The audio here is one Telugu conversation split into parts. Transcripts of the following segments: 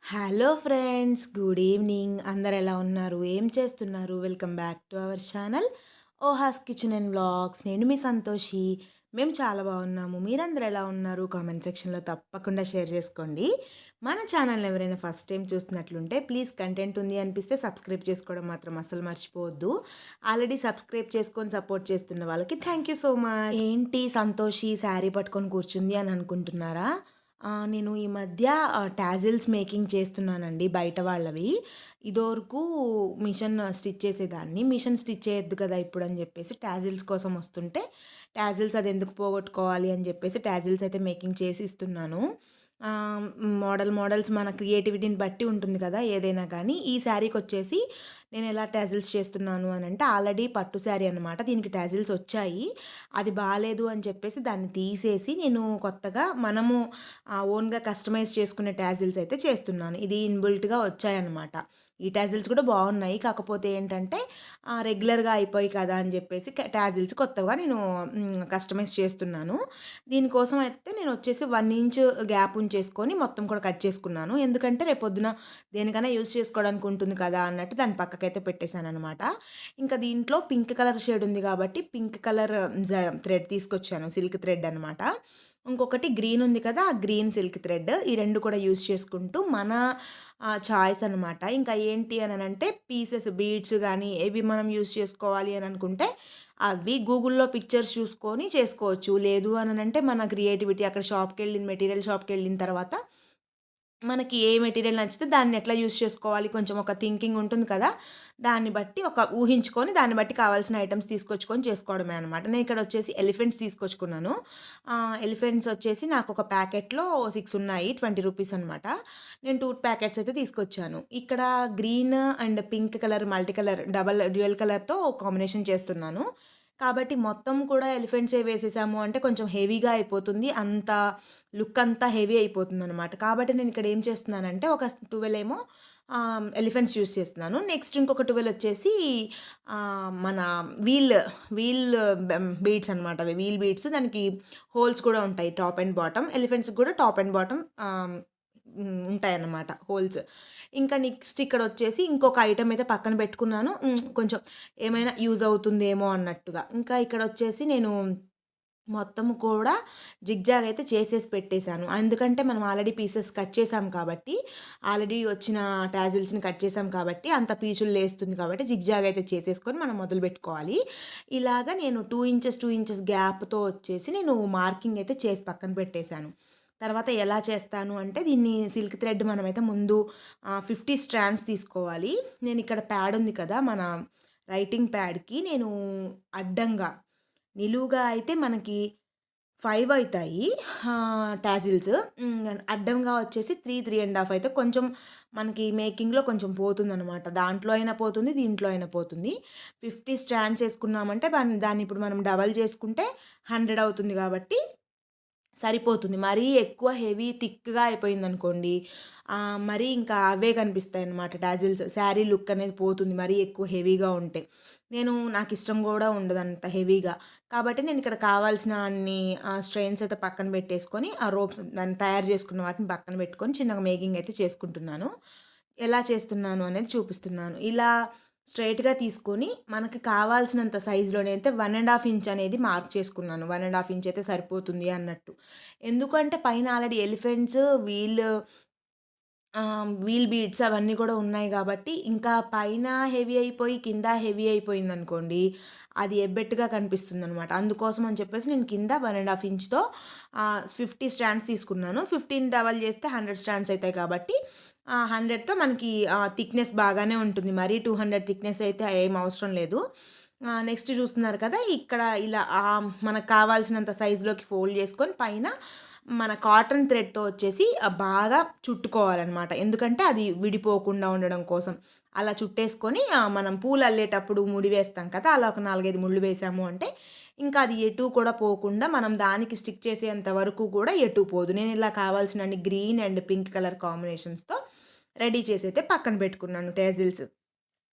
Hello friends, good evening. అందరు ఎలా ఉన్నారు? ఏం చేస్తున్నారు? Welcome back to our channel Ohas kitchen and vlogs. నేను మీ సంతోషి. మేము చాలా బాగున్నాము. మీరందరూ ఎలా ఉన్నారు? కామెంట్ సెక్షన్లో తప్పకుండా షేర్ చేసుకోండి. మన ఛానల్ని ఎవరైనా ఫస్ట్ టైం చూస్తున్నట్లుంటే ప్లీజ్ కంటెంట్ ఉంది అనిపిస్తే సబ్స్క్రైబ్ చేసుకోవడం మాత్రం అసలు మర్చిపోవద్దు. ఆల్రెడీ సబ్స్క్రైబ్ చేసుకొని సపోర్ట్ చేస్తున్న వాళ్ళకి థ్యాంక్ యూ సో మచ్. ఏంటి సంతోషి శారీ పట్టుకొని కూర్చుంది అని అనుకుంటున్నారా? నేను ఈ మధ్య టాజిల్స్ మేకింగ్ చేస్తున్నానండి బయట వాళ్ళవి. ఇదివరకు మిషన్ స్టిచ్ చేసేదాన్ని. మిషన్ స్టిచ్ చేయొద్దు కదా ఇప్పుడని చెప్పేసి టాజిల్స్ కోసం వస్తుంటే, టాజిల్స్ అది ఎందుకు పోగొట్టుకోవాలి అని చెప్పేసి టాజిల్స్ అయితే మేకింగ్ చేసి ఇస్తున్నాను. మోడల్స్ మన క్రియేటివిటీని బట్టి ఉంటుంది కదా ఏదైనా కానీ. ఈ శారీకొచ్చేసి నేను ఎలా టాజిల్స్ చేస్తున్నాను అనంటే, ఆల్రెడీ పట్టు శారీ అనమాట. దీనికి టాజిల్స్ వచ్చాయి. అది బాలేదు అని చెప్పేసి దాన్ని తీసేసి నేను కొత్తగా మనము ఓన్‌గా కస్టమైజ్ చేసుకునే టాజిల్స్ అయితే చేస్తున్నాను. ఇది ఇన్‌బిల్ట్‌గా వచ్చాయన్నమాట. ఈ టాజిల్స్ కూడా బాగున్నాయి. కాకపోతే ఏంటంటే రెగ్యులర్‌గా అయిపోయి కదా అని చెప్పేసి టాజిల్స్ కొత్తగా నేను కస్టమైజ్ చేస్తున్నాను. దీనికోసం అయితే నేను వచ్చేసి 1 ఇంచ్ గ్యాప్ ఉంచేసుకొని మొత్తం కూడా కట్ చేసుకున్నాను. ఎందుకంటే రేపొద్దున దేనికైనా యూజ్ చేసుకోవడానికి ఉంటుంది కదా అన్నట్టు దాన్ని పక్కకైతే పెట్టేశాననమాట. ఇంకా దీంట్లో పింక్ కలర్ షేడ్ ఉంది కాబట్టి పింక్ కలర్ థ్రెడ్ తీసుకొచ్చాను. సిల్క్ థ్రెడ్ అనమాట. ఇంకొకటి గ్రీన్ ఉంది కదా! ఆ గ్రీన్ సిల్క్ థ్రెడ్. ఈ 2 కూడా యూజ్ చేసుకుంటూ మన చాయిస్ అనమాట. ఇంకా ఏంటి అననంటే పీసెస్ బీడ్స్ గానీ, ఏవి మనం యూజ్ చేసుకోవాలి అని అనుకుంటే అవి గూగుల్‌లో పిక్చర్స్ చూసుకొని చేసుకోవచ్చు. లేదు అననంటే మన క్రియేటివిటీ అక్కడ మెటీరియల్ షాప్‌కెళ్ళిన తర్వాత మనకి ఏ మెటీరియల్ నచ్చితే దాన్ని ఎట్లా యూజ్ చేసుకోవాలి, కొంచెం ఒక థింకింగ్ ఉంటుంది కదా! దాన్ని బట్టి ఊహించుకొని దాన్ని బట్టి కావాల్సిన ఐటెమ్స్ తీసుకొచ్చుకొని చేసుకోవడమే అనమాట. నేను ఇక్కడ వచ్చేసి ఎలిఫెంట్స్ తీసుకొచ్చుకున్నాను. ఎలిఫెంట్స్ వచ్చేసి నాకొక ప్యాకెట్‌లో 6 ఉన్నాయి. రూ. 20 అనమాట. నేను 2 ప్యాకెట్స్ అయితే తీసుకొచ్చాను. ఇక్కడ green and pink colour multi colour dual కలర్‌తో కాంబినేషన్ చేస్తున్నాను. కాబట్టి మొత్తం కూడా ఎలిఫెంట్సే వేసేసాము అంటే కొంచెం హెవీగా అయిపోతుంది. లుక్ అంతా హెవీ అయిపోతుందనమాట. కాబట్టి నేను ఇక్కడ ఏం చేస్తున్నానంటే ఒక 12 ఏమో ఎలిఫెంట్స్ యూజ్ చేస్తున్నాను. నెక్స్ట్ ఇంకొక 12 వచ్చేసి మన వీల్ వీల్ బీడ్స్ అనమాట. అవి వీల్ బీడ్స్, దానికి హోల్స్ కూడా ఉంటాయి టాప్ అండ్ బాటమ్. ఎలిఫెంట్స్‌కి కూడా టాప్ అండ్ బాటమ్ ఉంటాయన్నమాట హోల్స్. ఇంకా నెక్స్ట్ ఇక్కడొచ్చేసి ఇంకొక ఐటెమ్ అయితే పక్కన పెట్టుకున్నాను. కొంచెం ఏమైనా యూజ్ అవుతుందేమో అన్నట్టుగా. ఇంకా ఇక్కడొచ్చేసి నేను మొత్తం కూడా జిగ్‌జాగ్ అయితే చేసేసి పెట్టేసాను. ఎందుకంటే మనం ఆల్రెడీ పీసెస్ కట్ చేసాం కాబట్టి, ఆల్రెడీ వచ్చిన టాజిల్స్‌ని కట్ చేసాం కాబట్టి, అంత పీచులు లేస్తుంది కాబట్టి జిగ్‌జాగ్ అయితే చేసేసుకొని మనం మొదలుపెట్టుకోవాలి. ఇలాగ నేను 2 ఇంచెస్, 2 ఇంచెస్ గ్యాప్‌తో వచ్చేసి నేను మార్కింగ్ అయితే చేసి పక్కన పెట్టేసాను. తర్వాత ఎలా చేస్తాను అంటే, దీన్ని సిల్క్ థ్రెడ్ మనమైతే ముందు 50 స్ట్రాండ్స్ తీసుకోవాలి. నేనిక్కడ ప్యాడ్ ఉంది కదా! మన రైటింగ్ ప్యాడ్‌కి నేను అడ్డంగా, నిలువుగా అయితే మనకి 5 అయితాయి టాజిల్స్. అడ్డంగా వచ్చేసి 3 ½ అయితే కొంచెం మనకి మేకింగ్‌లో కొంచెం పోతుందనమాట. దాంట్లో అయినా పోతుంది, దీంట్లో అయినా పోతుంది. 50 స్ట్రాండ్స్ ఏసుకున్నామంటే దాన్ని ఇప్పుడు మనం డబల్ చేసుకుంటే 100 అవుతుంది కాబట్టి సరిపోతుంది. మరీ ఎక్కువ హెవీ థిక్‌గా అయిపోయిందనుకోండి, మరీ ఇంకా అవే కనిపిస్తాయన్నమాట టాజిల్స్. శారీ లుక్ అనేది పోతుంది మరీ ఎక్కువ హెవీగా ఉంటే. నాకిష్టం గూడా ఉండదంత హెవీగా. కాబట్టి నేనిక్కడ కావాల్సిన అన్ని స్ట్రెయిన్స్ అయితే పక్కన పెట్టేసుకొని, ఆ రోప్స్ దాన్ని తయారు చేసుకున్న వాటిని పక్కన పెట్టుకొని చిన్నగా మేకింగ్ అయితే చేసుకుంటున్నాను. ఎలా చేస్తున్నాను అనేది చూపిస్తున్నాను. ఇలా స్ట్రెయిట్‌గా తీసుకొని మనకి కావాల్సినంత సైజులోనైతే 1 ½ ఇంచ్ అనేది మార్క్ చేసుకున్నాను. 1 ½ ఇంచ్ అయితే సరిపోతుంది అన్నట్టు. ఎందుకంటే పైన ఆల్రెడీ ఎలిఫెంట్స్, వీల్ బీడ్స్ అవన్నీ కూడా ఉన్నాయి గాబట్టి, ఇంకా పైన హెవీ అయిపోయి, కింద హెవీ అయిపోయిందనుకోండి, అది ఎబ్బెట్టుగా కనిపిస్తుందనమాట. అందుకోసం అని చెప్పేసి నేను కింద 1 ½ ఇంచ్‌తో 50 స్ట్రాండ్స్ తీసుకున్నాను. 15 డబల్ చేస్తే 100 స్ట్రాండ్స్ అయితాయి కాబట్టి, 100తో మనకి థిక్‌నెస్ బాగానే ఉంటుంది. మరీ 200 థిక్‌నెస్ అయితే ఏం అవసరం లేదు. నెక్స్ట్ చూస్తున్నారు కదా! ఇక్కడ ఇలా మనకు కావాల్సినంత సైజులోకి ఫోల్డ్ చేసుకొని పైన మన కాటన్ థ్రెడ్‌తో వచ్చేసి బాగా చుట్టుకోవాలనమాట. ఎందుకంటే అది విడిపోకుండా ఉండడం కోసం. అలా చుట్టేసుకొని మనం పూలు అల్లేటప్పుడు ముడి వేస్తాం కదా! అలా ఒక 4, 5 ముళ్ళు వేసాము అంటే ఇంకా అది ఎటూ కూడా పోకుండా మనం దానికి స్టిక్ చేసేంత వరకు కూడా ఎటూ పోదు. నేను ఇలా కావాల్సినన్ని గ్రీన్ అండ్ పింక్ కలర్ కాంబినేషన్స్‌తో రెడీ చేసి అయితే పక్కన పెట్టుకున్నాను టాజిల్స్.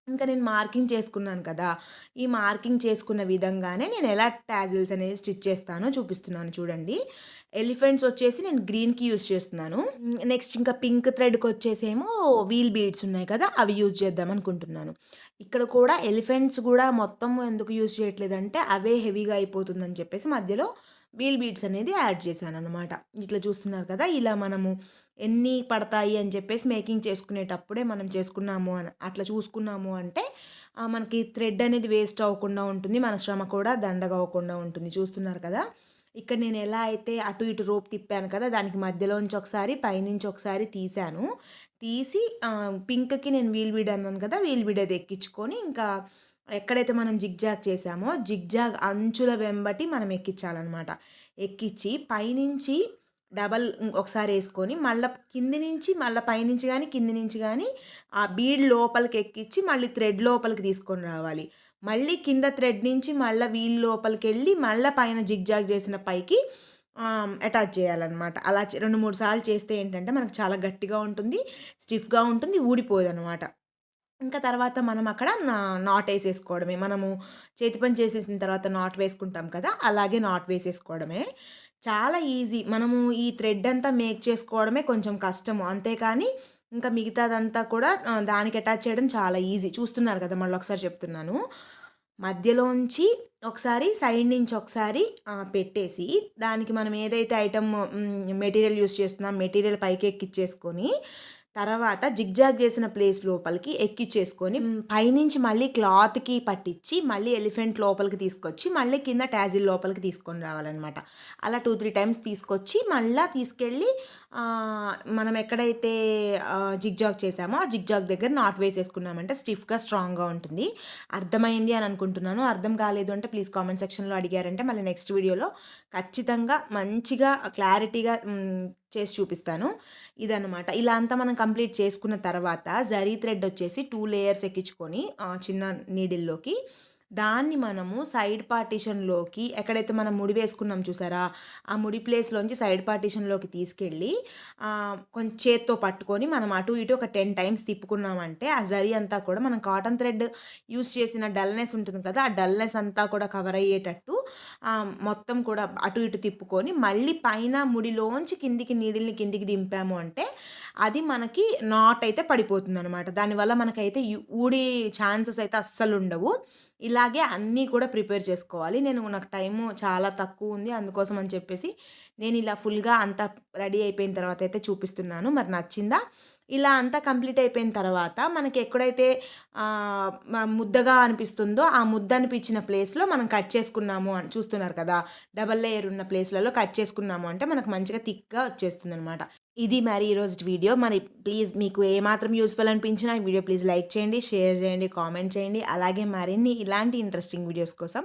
ఇంకా నేను మార్కింగ్ చేసుకున్నాను కదా! ఈ మార్కింగ్ చేసుకున్న విధంగానే నేను ఎలా టాజిల్స్ అనేది స్టిచ్ చేస్తానో చూపిస్తున్నాను చూడండి. ఎలిఫెంట్స్ వచ్చేసి నేను గ్రీన్‌కి యూజ్ చేస్తున్నాను. నెక్స్ట్ ఇంకా పింక్ థ్రెడ్‌కొచ్చేసేమో వీల్ బీడ్స్ ఉన్నాయి కదా! అవి యూజ్ చేద్దాం అనుకుంటున్నాను. ఇక్కడ కూడా ఎలిఫెంట్స్ గూడా మొత్తం ఎందుకు యూజ్ చేయట్లేదంటే అవే హెవీగా అయిపోతుందని చెప్పేసి మధ్యలో వీల్ బీడ్స్ అనేది యాడ్ చేశాననమాట. ఇట్లా చూస్తున్నారు కదా! ఇలా మనము ఎన్ని పడతాయి అని చెప్పేసి మేకింగ్ చేసుకునేటప్పుడే మనం చేసుకున్నాము అని అట్లా చూసుకున్నాము అంటే మనకి థ్రెడ్ అనేది వేస్ట్ అవ్వకుండా ఉంటుంది. మన శ్రమ కూడా దండగ అవ్వకుండా ఉంటుంది. చూస్తున్నారు కదా! ఇక్కడ నేను ఎలా అయితే అటు ఇటు రోప్ తిప్పాను కదా! దానికి మధ్యలోంచి ఒకసారి, పైనుంచి ఒకసారి తీశాను. తీసి పింక్‌కి నేను వీల్ బీడ్ అన్నాను కదా! వీల్ బీడ్ అది ఎక్కించుకొని ఇంకా ఎక్కడైతే మనం జిగ్‌జాగ్ చేసామో జిగ్‌జాగ్ అంచుల వెంబటి మనం ఎక్కించాలనమాట. ఎక్కించి పైనుంచి డబల్ ఒకసారేసుకొని మళ్ళా కింది నుంచి మళ్ళా పైనుంచి గానీ, కింది నుంచి గానీ ఆ బీడ్ లోపలికి ఎక్కిచ్చి మళ్ళీ థ్రెడ్ లోపలికి తీసుకొని రావాలి. మళ్ళీ కింద థ్రెడ్ నుంచి మళ్ళా వీల్ లోపలికెళ్ళి మళ్ళా పైన జిగ్‌జాగ్ చేసిన పైకి అటాచ్ చేయాలనమాట. అలా 2, 3 సార్లు చేస్తే ఏంటంటే మనకు చాలా గట్టిగా ఉంటుంది, స్టిఫ్‌గా ఉంటుంది, ఊడిపోదనమాట. ఇంకా తర్వాత మనం అక్కడ నాటేసేసుకోవడమే. మనము చేతి పని చేసేసిన తర్వాత నాట్ వేసుకుంటాం కదా! అలాగే నాట్ వేసేసుకోవడమే. చాలా ఈజీ. మనము ఈ థ్రెడ్ అంతా మేక్ చేసుకోవడమే కొంచెం కష్టము. అంతేకానీ ఇంకా మిగతాదంతా కూడా దానికి అటాచ్ చేయడం చాలా ఈజీ. చూస్తున్నారు కదా! మళ్ళొకసారి చెప్తున్నాను. మధ్యలోంచి ఒకసారి, సైడ్ నుంచి ఒకసారి పెట్టేసి దానికి మనం ఏదైతే ఐటెమ్ మెటీరియల్ యూజ్ చేస్తున్నాం మెటీరియల్ పైకెక్కిచ్చేసుకొని తర్వాత జిగ్‌జాగ్ చేసిన ప్లేస్ లోపలికి ఎక్కిచ్చేసుకొని పైనుంచి మళ్ళీ క్లాత్‌కి పట్టిచ్చి, మళ్ళీ ఎలిఫెంట్ లోపలికి తీసుకొచ్చి, మళ్ళీ కింద టాజిల్ లోపలికి తీసుకొని రావాలనమాట. అలా 2, 3 టైమ్స్ తీసుకొచ్చి, మళ్ళా తీసుకెళ్ళి మనం ఎక్కడైతే జిగ్‌జాగ్ చేసామో, ఆ జిగ్‌జాగ్ దగ్గర నాట్ వేసేసుకున్నామంటే స్టిఫ్‌గా, స్ట్రాంగ్‌గా ఉంటుంది. అర్థమైంది అని అనుకుంటున్నాను. అర్థం కాలేదు అంటే ప్లీజ్ కామెంట్ సెక్షన్‌లో అడిగారంటే మళ్ళీ నెక్స్ట్ వీడియోలో ఖచ్చితంగా మంచిగా క్లారిటీగా చేసి చూపిస్తాను. ఇదనమాట. ఇలా అంతా మనం కంప్లీట్ చేసుకున్న తర్వాత జరీ థ్రెడ్ వచ్చేసి 2 లేయర్స్ ఎక్కించుకొని చిన్న నీడిల్‌లోకి దాన్ని మనము సైడ్ పార్టిషన్‌లోకి ఎక్కడైతే మనం ముడి వేసుకున్నాం చూసారా? ఆ ముడి ప్లేస్‌లోంచి సైడ్ పార్టిషన్‌లోకి తీసుకెళ్ళి కొంచెం చేత్తో పట్టుకొని మనం అటు ఇటు ఒక 10 టైమ్స్ తిప్పుకున్నామంటే ఆ జరీ అంతా కూడా మనం కాటన్ థ్రెడ్ యూజ్ చేసిన డల్‌నెస్ ఉంటుంది కదా! ఆ డల్‌నెస్ అంతా కూడా కవర్ అయ్యేటట్టు మొత్తం కూడా అటు ఇటు తిప్పుకొని మళ్ళీ పైన ముడిలోంచి కిందికి నీడిల్‌ని కిందికి దింపాము అంటే అది మనకి నాట్ అయితే పడిపోతుందనమాట. దానివల్ల మనకైతే ఊడే ఛాన్సెస్ అయితే అస్సలుండవు. ఇలాగే అన్నీ కూడా ప్రిపేర్ చేసుకోవాలి. నాకు టైము చాలా తక్కువుంది. అందుకోసం అని చెప్పేసి నేను ఇలా ఫుల్‌గా అంతా రెడీ అయిపోయిన తర్వాత అయితే చూపిస్తున్నాను. మరి నచ్చిందా? ఇలా అంతా కంప్లీట్ అయిపోయిన తర్వాత మనకి ఎక్కడైతే ముద్దగా అనిపిస్తుందో, ఆ ముద్ద అనిపించిన ప్లేస్‌లో మనం కట్ చేసుకున్నాము అని చూస్తున్నారు కదా! డబుల్ లేయర్ ఉన్న ప్లేస్‌లలో కట్ చేసుకున్నాము అంటే మనకు మంచిగా థిక్‌గా వచ్చేస్తుందనమాట. ఇది మరి ఈరోజుటి వీడియో. మరి ప్లీజ్ మీకు ఏమాత్రం యూజ్‌ఫుల్ అనిపించినా ఈ వీడియో ప్లీజ్ లైక్ చేయండి, షేర్ చేయండి, కామెంట్ చేయండి. అలాగే మరిన్ని ఇలాంటి ఇంట్రెస్టింగ్ వీడియోస్ కోసం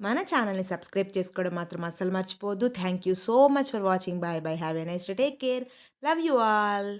మన ఛానల్‌ని సబ్స్క్రైబ్ చేసుకోవడం మాత్రం అస్సలు మర్చిపోవద్దు. Thank you so much for watching. By by. Have a nice day. Take care. Love you all.